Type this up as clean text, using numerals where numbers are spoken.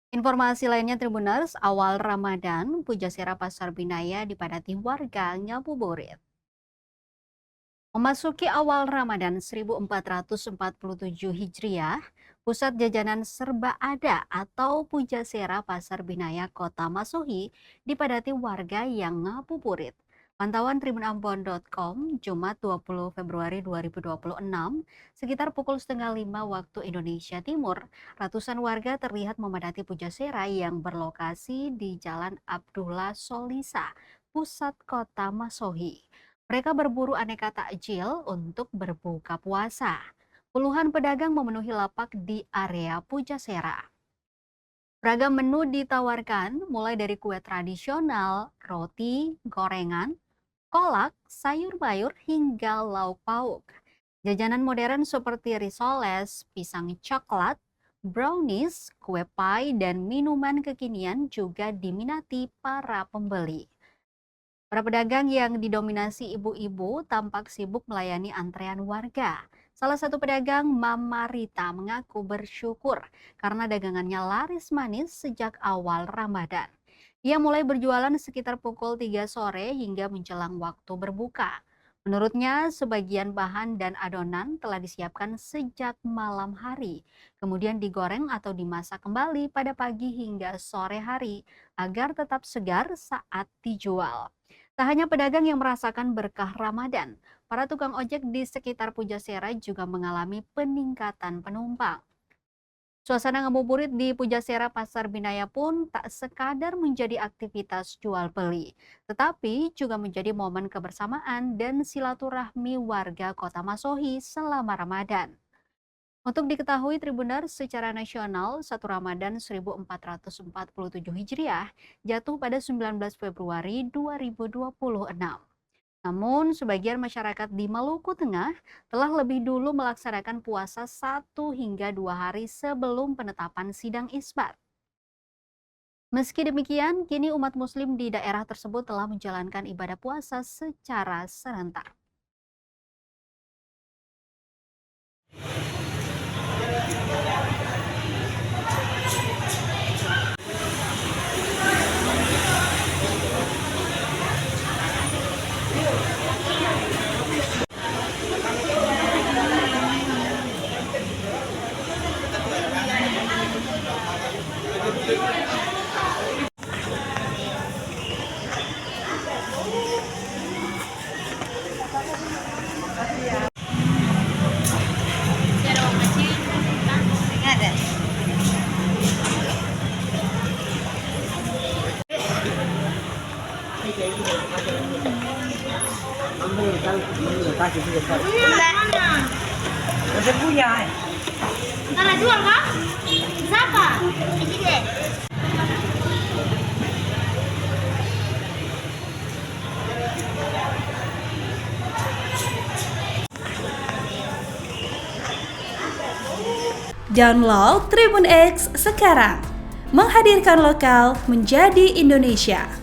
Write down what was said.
Informasi lainnya Tribuners, awal Ramadan, Pujasera Pasar Binaya dipadati warga ngabuburit. Memasuki awal Ramadan 1447 Hijriah, pusat jajanan serba ada atau Pujasera Pasar Binaya Kota Masuhi dipadati warga yang ngabuburit. Pantauan tribunambon.com, Jumat 20 Februari 2026, sekitar pukul setengah 5 waktu Indonesia Timur, ratusan warga terlihat memadati Pujasera yang berlokasi di Jalan Abdullah Solisa, pusat kota Masuhi. Mereka berburu aneka takjil untuk berbuka puasa. Puluhan pedagang memenuhi lapak di area Pujasera. Beragam menu ditawarkan, mulai dari kue tradisional, roti, gorengan, kolak, sayur bayur, hingga lauk pauk. Jajanan modern seperti risoles, pisang coklat, brownies, kue pie, dan minuman kekinian juga diminati para pembeli. Para pedagang yang didominasi ibu-ibu tampak sibuk melayani antrean warga. Salah satu pedagang, Mama Rita, mengaku bersyukur karena dagangannya laris manis sejak awal Ramadan. Ia mulai berjualan sekitar pukul 3 sore hingga menjelang waktu berbuka. Menurutnya, sebagian bahan dan adonan telah disiapkan sejak malam hari, kemudian digoreng atau dimasak kembali pada pagi hingga sore hari agar tetap segar saat dijual. Tak hanya pedagang yang merasakan berkah Ramadan, para tukang ojek di sekitar Pujasera juga mengalami peningkatan penumpang. Suasana ngabuburit di Pujasera Pasar Binaya pun tak sekadar menjadi aktivitas jual beli, tetapi juga menjadi momen kebersamaan dan silaturahmi warga Kota Masuhi selama Ramadan. Untuk diketahui Tribuners, secara nasional, 1 Ramadan 1447 Hijriah jatuh pada 19 Februari 2026. Namun, sebagian masyarakat di Maluku Tengah telah lebih dulu melaksanakan puasa 1 hingga 2 hari sebelum penetapan sidang Isbat. Meski demikian, kini umat muslim di daerah tersebut telah menjalankan ibadah puasa secara serentak. Masih punya. Ntar jual kah? Siapa? Ini deh. Download Tribun X sekarang, menghadirkan lokal menjadi Indonesia.